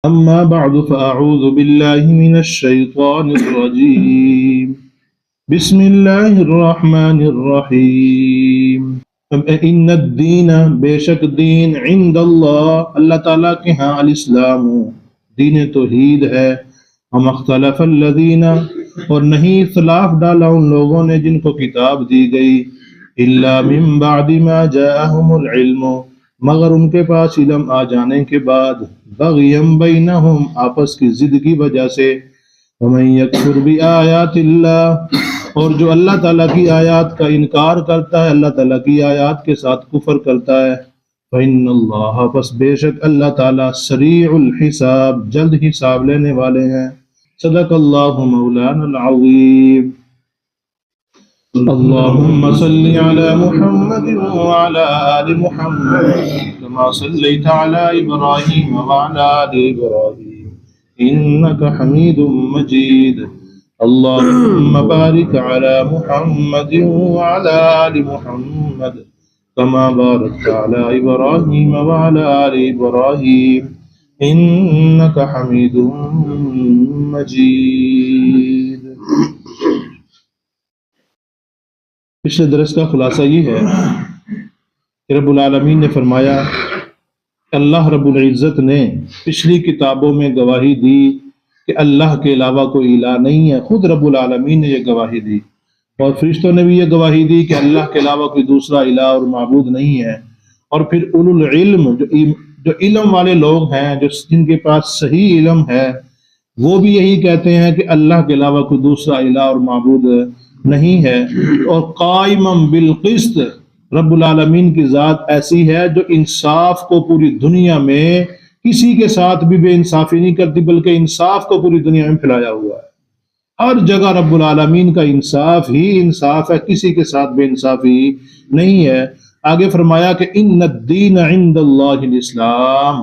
أما بعد فأعوذ بالله من الشيطان الرجيم بسم الله الرحمن الرحيم إن الدين بے شک دین عند اللہ تعالیٰ کے ہاں الاسلام دین توحید ہے. ہم اختلف الذین اور نہیں اختلاف ڈالا ان لوگوں نے جن کو کتاب دی گئی الا من بعد ما جاءهم العلم مگر ان کے پاس علم آ جانے کے بعد بغیم بینہم آپس کی ضد کی وجہ سے ومن یکفر بآیات اللہ اور جو اللہ تعالیٰ کی آیات کا انکار کرتا ہے اللہ تعالیٰ کی آیات کے ساتھ کفر کرتا ہے فإن اللہ پس بے شک اللہ تعالیٰ سریع الحساب جلد حساب لینے والے ہیں. صدق اللہ مولانا العظیم. اللهم صل على محمد وعلى آل محمد كما صليت على إبراهيم وعلى آل إبراهيم إنك حميد مجيد. اللهم بارك على محمد وعلى آل محمد كما باركت على إبراهيم وعلى آل إبراهيم إنك حميد مجيد. پچھلے درس کا خلاصہ یہ ہے کہ رب العالمین نے فرمایا اللہ رب العزت نے پچھلی کتابوں میں گواہی دی کہ اللہ کے علاوہ کوئی الہ نہیں ہے. خود رب العالمین نے یہ گواہی دی اور فرشتوں نے بھی یہ گواہی دی کہ اللہ کے علاوہ کوئی دوسرا الہ اور معبود نہیں ہے. اور پھر اولو العلم جو علم والے لوگ ہیں جن کے پاس صحیح علم ہے وہ بھی یہی کہتے ہیں کہ اللہ کے علاوہ کوئی دوسرا الہ اور معبود نہیں ہے. اور قائما بالقسط رب العالمین کی ذات ایسی ہے جو انصاف کو پوری دنیا میں کسی کے ساتھ بھی بے انصافی نہیں کرتی بلکہ انصاف کو پوری دنیا میں پھیلایا ہوا ہے. ہر جگہ رب العالمین کا انصاف ہی انصاف ہے, کسی کے ساتھ بے انصافی نہیں ہے. آگے فرمایا کہ ان الدین عند اللہ الاسلام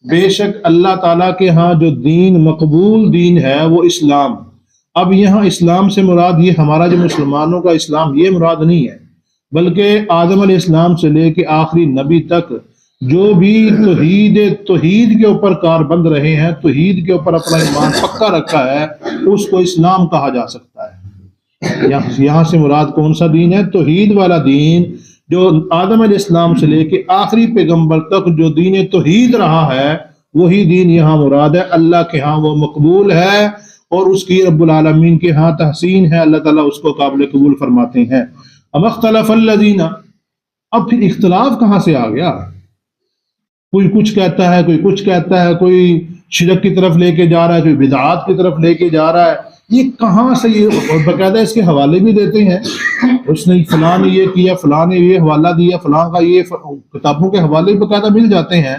بے شک اللہ تعالیٰ کے ہاں جو دین مقبول دین ہے وہ اسلام. اب یہاں اسلام سے مراد یہ ہمارا جو مسلمانوں کا اسلام یہ مراد نہیں ہے بلکہ آدم علیہ السلام سے لے کے آخری نبی تک جو بھی توحید کے اوپر کاربند رہے ہیں, توحید کے اوپر اپنا ایمان پکا رکھا ہے, اس کو اسلام کہا جا سکتا ہے. یہاں سے مراد کون سا دین ہے؟ توحید والا دین جو آدم علیہ السلام سے لے کے آخری پیغمبر تک جو دین توحید رہا ہے وہی دین یہاں مراد ہے. اللہ کے ہاں وہ مقبول ہے اور اس کی رب العالمین کے ہاں تحسین ہے, اللہ تعالیٰ اس کو قابل قبول فرماتے ہیں. اب اختلف الذین, اب پھر اختلاف کہاں سے آ گیا؟ کوئی کچھ کہتا ہے, کوئی کچھ کہتا ہے, کوئی شرک کی طرف لے کے جا رہا ہے, کوئی بدعات کی طرف لے کے جا رہا ہے. یہ کہاں سے یہ, اور باقاعدہ اس کے حوالے بھی دیتے ہیں, اس نے فلاں نے یہ کیا, فلاں نے یہ حوالہ دیا, فلاں کا یہ کتابوں کے حوالے باقاعدہ مل جاتے ہیں.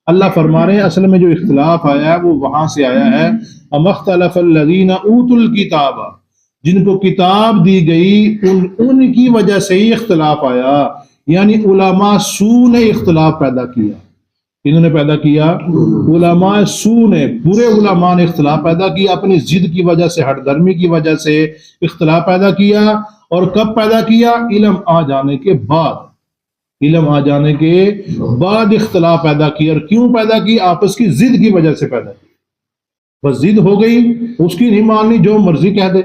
اللہ فرما رہے ہیں اصل میں جو اختلاف آیا ہے وہ وہاں سے آیا ہے. ام اختلف الذین اوتوا الکتاب, جن کو کتاب دی گئی ان کی وجہ سے ہی اختلاف آیا. یعنی علماء سو نے اختلاف پیدا کیا. انہوں نے پیدا کیا علماء سو نے, برے علماء نے اختلاف پیدا کیا, اپنی ضد کی وجہ سے, ہٹ درمی کی وجہ سے اختلاف پیدا کیا. اور کب پیدا کیا؟ علم آ جانے کے بعد. علم آ جانے کے بعد اختلاف پیدا کیا. اور کیوں پیدا کی؟ آپس کی ضد کی وجہ سے پیدا کی. بس ضد ہو گئی, اس کی نہیں ماننی, جو مرضی کہہ دے.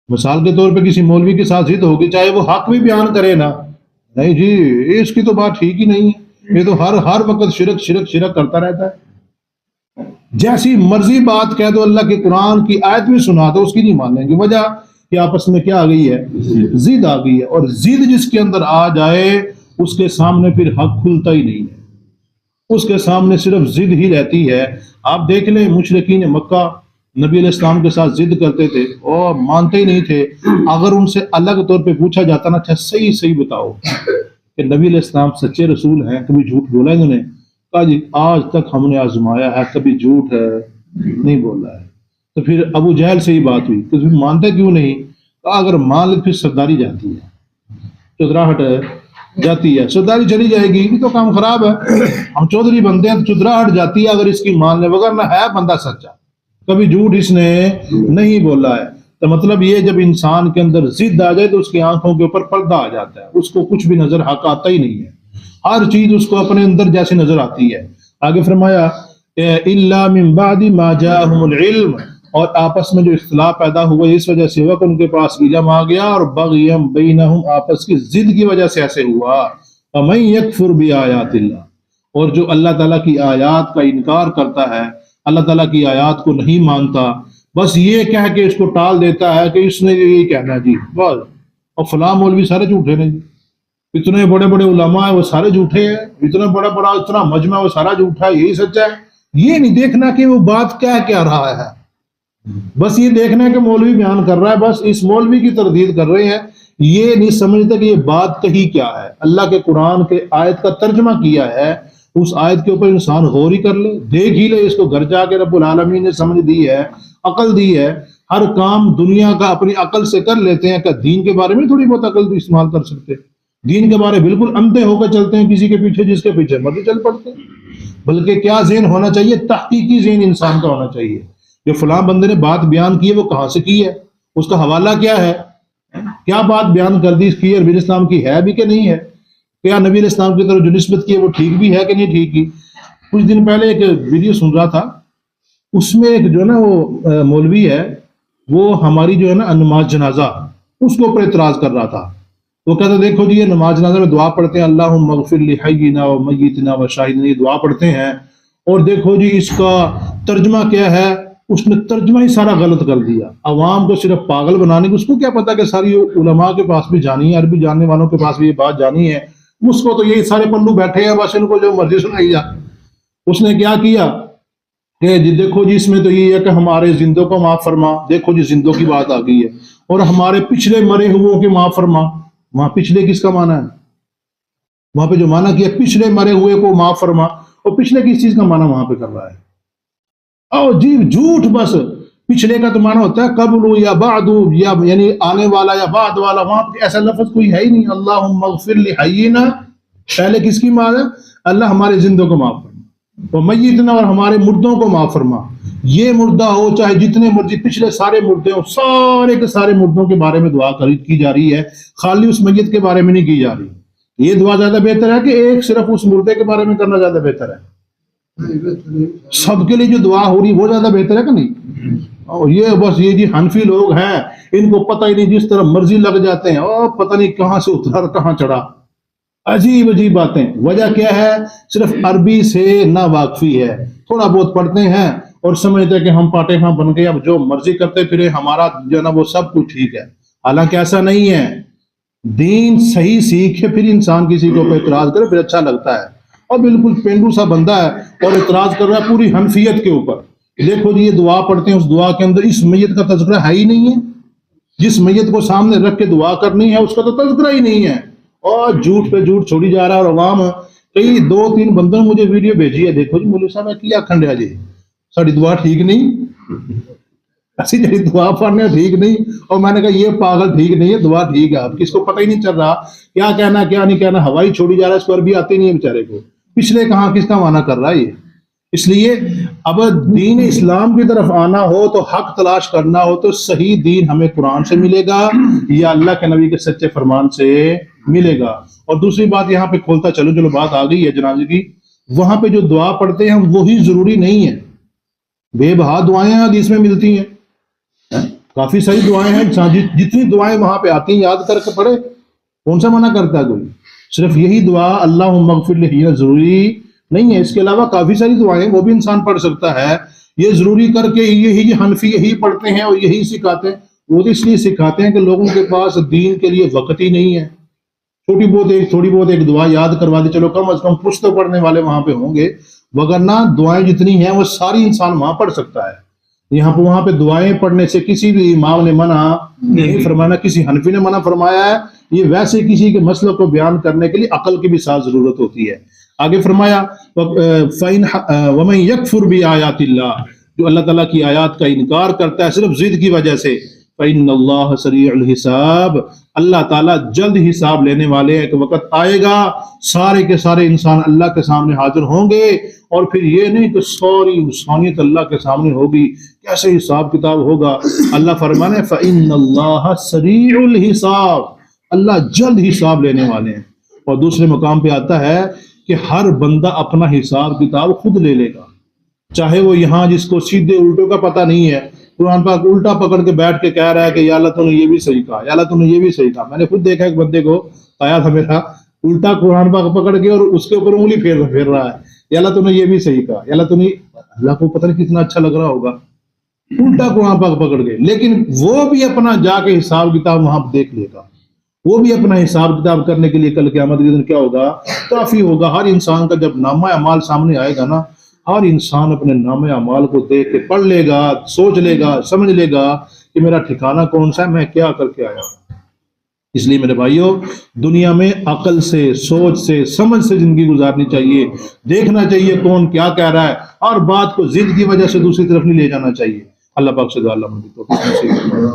مثال کے طور پہ کسی مولوی کے ساتھ ضد ہوگی, چاہے وہ حق بھی بیان کرے نا, نہیں جی اس کی تو بات ٹھیک ہی نہیں ہے, یہ تو ہر وقت شرک شرک شرک کرتا رہتا ہے. جیسی مرضی بات کہہ دو, اللہ کے قرآن کی آیت بھی سنا دو, اس کی نہیں مانیں گے. وجہ کہ آپس میں کیا آ گئی ہے؟ ضد آ گئی ہے. اور ضد جس کے اندر آ جائے اس کے سامنے پھر حق کھلتا ہی نہیں ہے, اس کے سامنے صرف ضد ہی رہتی ہے. آپ دیکھ لیں مشرکین مکہ نبی علیہ السلام کے ساتھ ضد کرتے تھے اور مانتے ہی نہیں تھے. اگر ان سے الگ طور پہ پوچھا جاتا نا, اچھا صحیح بتاؤ کہ نبی علیہ السلام سچے رسول ہیں, کبھی جھوٹ بولا انہوں نے؟ کہا جی آج تک ہم نے آزمایا ہے, کبھی جھوٹ ہے نہیں بولا ہے. تو پھر ابو جہل سے ہی بات ہوئی کہ تم مانتے کیوں نہیں؟ کہا اگر مان لے پھر سرداری جاتی ہے, چودراہٹ جاتی ہے, سرداری چلی جائے گی یہ تو کام خراب ہے. ہم چودھری بنتے ہیں تو چودراہٹ جاتی ہے اگر اس کی مان لے, وغیرہ نہ ہے بندہ سچا, کبھی جھوٹ اس نے نہیں بولا ہے. تو مطلب یہ جب انسان کے اندر ضد آ جائے تو اس کی آنکھوں کے اوپر پردہ آ جاتا ہے, اس کو کچھ بھی نظر حق آتا ہی نہیں ہے, ہر چیز اس کو اپنے اندر جیسے نظر آتی ہے. آگے فرمایا الا من بعد ما جاءهم العلم، اور آپس میں جو اختلاف پیدا ہوا اس وجہ سے ہوا کہ ان کے پاس علم آ گیا، اور بغیم بینہم، آپس کی ضد کی وجہ سے ایسے ہوا۔ ومن یکفر بآیات اللہ، اور جو اللہ تعالیٰ کی آیات کا انکار کرتا ہے، اللہ تعالیٰ کی آیات کو نہیں مانتا، بس یہ کہہ کے اس کو ٹال دیتا ہے کہ اس نے یہی کہنا جی بس، اور فلاں مولوی سارے جھوٹے نے، اتنے بڑے بڑے علماء ہیں وہ سارے جھوٹے ہیں، اتنا بڑا اتنا مجمع ہے وہ سارا جھوٹا ہے، یہی سچ ہے۔ یہ نہیں دیکھنا کہ وہ بات کیا رہا ہے، بس یہ دیکھنا ہے کہ مولوی بیان کر رہا ہے، بس اس مولوی کی تردید کر رہے ہیں، یہ نہیں سمجھتے کہ یہ بات کہی کیا ہے۔ اللہ کے قرآن کے آیت کا ترجمہ کیا ہے، اس آیت کے اوپر انسان غور ہی کر لے، دیکھ ہی لے، اس کو گھر جا کے رب العالمین نے سمجھ دی ہے، عقل دی ہے، ہر کام دنیا کا اپنی عقل سے کر لیتے ہیں، کہ دین کے بارے میں تھوڑی بہت عقل استعمال کر سکتے، دین کے بارے بالکل اندھے ہو کر چلتے ہیں، کسی کے پیچھے جس کے پیچھے مرضی چل پڑتے ہیں۔ بلکہ کیا ذہن ہونا چاہیے؟ تحقیقی ذہن انسان کا ہونا چاہیے، جو فلاں بندے نے بات بیان کی ہے وہ کہاں سے کی ہے، اس کا حوالہ کیا ہے، کیا بات بیان کر دی، اس کی نبی اسلام کی ہے بھی کہ نہیں ہے، کیا نبی علیہ السلام کی طرف جو نسبت کی ہے وہ ٹھیک بھی ہے کہ نہیں ٹھیک کی۔ کچھ دن پہلے ایک ویڈیو سن رہا تھا، اس میں ایک جو ہے نا وہ مولوی ہے، وہ ہماری جو ہے نا نماز جنازہ اس کے اوپر اعتراض کر رہا تھا۔ وہ کہتا دیکھو جی یہ نماز جنازہ میں دعا پڑھتے ہیں، اللہم اغفر لحینا و میتنا و شاہدنا، یہ دعا پڑھتے ہیں، اور دیکھو جی اس کا ترجمہ کیا ہے، اس نے ترجمہ ہی سارا غلط کر دیا، عوام کو صرف پاگل بنانے کی۔ اس کو کیا پتا کہ ساری علماء کے پاس بھی جانی ہے، عربی جاننے والوں کے پاس بھی یہ بات جانی ہے، اس کو تو یہی سارے پلو بیٹھے ہیں، بس ان کو جو مرضی سنائی جا۔ اس نے کیا کیا کہ جی دیکھو جی اس میں تو یہ ہے کہ ہمارے زندوں کو معاف فرما، دیکھو جی زندوں کی بات آ گئی ہے، اور ہمارے پچھلے مرے ہوئے کے معاف فرما۔ وہاں پچھلے کس کا معنی ہے؟ وہاں پہ جو معنی کیا پچھلے مرے ہوئے کو معاف فرما، اور پچھلے کس چیز کا معنی وہاں پہ کر رہا ہے؟ او جی جھوٹ، بس پچھلے کا تو معنی ہوتا ہے قبل یا بعد، یا یعنی آنے والا یا بعد والا، وہاں پہ ایسا لفظ کوئی ہے ہی نہیں۔ اللہم اغفر لحینا، پہلے کس کی معنی؟ اللہ ہمارے زندوں کو معاف فرما، اور میتنا، اور ہمارے مردوں کو معاف فرما۔ یہ مردہ ہو چاہے جتنے مرضی پچھلے سارے مردے ہو، سارے کے سارے مردوں کے بارے میں دعا کی جا رہی ہے، خالی اس میت کے بارے میں نہیں کی جا رہی۔ یہ دعا زیادہ بہتر ہے کہ ایک صرف اس مردے کے بارے میں کرنا زیادہ بہتر ہے؟ سب کے لیے جو دعا ہو رہی وہ زیادہ بہتر ہے کہ نہیں؟ اور یہ بس یہ جی حنفی لوگ ہیں، ان کو پتہ ہی نہیں، جس طرح مرضی لگ جاتے ہیں، اور پتہ نہیں کہاں سے اترا کہاں چڑھا، عجیب عجیب باتیں۔ وجہ کیا ہے؟ صرف عربی سے نا واقفی ہے، تھوڑا بہت پڑھتے ہیں اور سمجھتے ہیں کہ ہم پاٹے ہاں بن گئے، اب جو مرضی کرتے پھرے، ہمارا جو ہے نا وہ سب کچھ ٹھیک ہے۔ حالانکہ ایسا نہیں ہے، دین صحیح سیکھے پھر انسان کسی کو اعتراض کرے پھر اچھا لگتا ہے، اور بالکل پینڈو سا بندہ ہے اور اعتراض کر رہا ہے پوری حنفیت کے اوپر۔ دیکھو جی یہ دعا پڑھتے ہیں، اس دعا کے اندر اس میت کا تذکرہ ہے ہی نہیں ہے، جس میت کو سامنے رکھ کے دعا کرنی ہے اس کا تو تذکرہ ہی نہیں ہے، اور جھوٹ پہ جھوٹ چھوڑی جا رہا ہے۔ اور عوام کئی 2-3 بندوں نے مجھے ویڈیو بھیجی ہے، دیکھو جی مولوی صاحب کیا کھنڈیا جی، ساری دعا ٹھیک نہیں، ایسی جی دعا پڑھنے ٹھیک نہیں۔ اور میں نے کہا یہ پاگل ٹھیک نہیں ہے، دعا ٹھیک ہے، آپ کس کو پتہ ہی نہیں چل رہا کیا کہنا کیا نہیں کہنا، ہوائی چھوڑی جا رہا ہے، اس پر بھی آتے نہیں ہے بیچارے کو، پچھلے کہاں کس کا معنی کر رہا ہے یہ۔ اس لیے اب دین اسلام کی طرف آنا ہو تو حق تلاش کرنا ہو تو صحیح دین ہمیں قرآن سے ملے گا یا اللہ کے نبی کے سچے فرمان سے ملے گا۔ اور دوسری بات یہاں پہ کھولتا چلو بات آ گئی ہے جنازے کی، وہاں پہ جو دعا پڑھتے ہیں وہی ضروری نہیں ہے، بے بہا دعائیں حدیث میں ملتی ہیں، کافی ساری دعائیں ہیں، جتنی دعائیں وہاں پہ آتی ہیں یاد کر کے پڑھے، کون سا منع کرتا ہے کوئی؟ صرف یہی دعا اللہم اغفر لحینا ضروری نہیں ہے، اس کے علاوہ کافی ساری دعائیں وہ بھی انسان پڑھ سکتا ہے۔ یہ ضروری کر کے یہی حنفی یہی پڑھتے ہیں اور یہی سکھاتے ہیں، وہ تو اس لیے سکھاتے ہیں کہ لوگوں کے پاس دین کے لیے وقت ہی نہیں ہے، تھوڑی بہت ایک دعا یاد کروا دے، چلو کم از کم کچھ تو پڑھنے والے وہاں پہ ہوں گے، وگرنہ دعائیں جتنی ہیں وہ ساری انسان وہاں پڑھ سکتا ہے۔ یہاں پہ وہاں پہ دعائیں پڑھنے سے کسی بھی امام نے منع نہیں فرمایا، کسی حنفی نے منع فرمایا ہے، یہ ویسے کسی کے مسئلے کو بیان کرنے کے لیے عقل کی بھی ساتھ ضرورت ہوتی ہے۔ آگے فرمایا وَمَن يَكْفُرْ بِآيَاتِ اللَّهِ، جو اللہ تعالیٰ کی آیات کا انکار کرتا ہے صرف ضد کی وجہ سے، فَإِنَّ اللَّهَ سَرِيعُ الْحِسَابِ، اللہ تعالیٰ جلد حساب لینے والے ہیں، کہ وقت آئے گا سارے کے سارے انسان اللہ کے سامنے حاضر ہوں گے، اور پھر یہ نہیں کہ ساری انسانیت اللہ کے سامنے ہوگی، کیسے حساب کتاب ہوگا؟ اللہ فرمانے فَإِنَّ اللَّهَ سَرِيعُ الْحِسَابِ، اللہ جلد حساب لینے والے ہیں۔ اور دوسرے مقام پہ آتا ہے کہ ہر بندہ اپنا حساب کتاب خود لے لے گا، چاہے وہ یہاں جس کو سیدھے الٹوں کا پتہ نہیں ہے، قرآن پاک الٹا پکڑ کے بیٹھ کے کہہ رہا ہے کہ یا اللہ تو نے یہ بھی صحیح کہا، یا اللہ تو نے یہ بھی صحیح کہا۔ میں نے خود دیکھا ایک بندے کو آیا تھا میرا، الٹا قرآن پاک پکڑ کے اور اس کے اوپر انگلی پھیر رہا ہے، یا اللہ تو نے یہ بھی صحیح کہا، یا اللہ تو نے، اللہ کو پتہ نہیں کتنا اچھا لگ رہا ہوگا الٹا قرآن پاک پکڑ کے، لیکن وہ بھی اپنا جا کے حساب کتاب وہاں دیکھ لے گا، وہ بھی اپنا حساب کتاب کرنے کے لیے کل قیامت کے دن کیا ہوگا، کافی ہوگا۔ ہر انسان کا جب نامہ اعمال سامنے آئے گا نا، ہر انسان اپنے نامہ اعمال کو دیکھ کے پڑھ لے گا، سوچ لے گا، سمجھ لے گا کہ میرا ٹھکانہ کون سا ہے، میں کیا کر کے آیا ہوں۔ اس لیے میرے بھائیوں، دنیا میں عقل سے، سوچ سے، سمجھ سے زندگی گزارنی چاہیے، دیکھنا چاہیے کون کیا کہہ رہا ہے، اور بات کو ضد کی وجہ سے دوسری طرف نہیں لے جانا چاہیے۔ اللہ پاک سے دعا اللہ مجھے توفیق نصیب فرمائے۔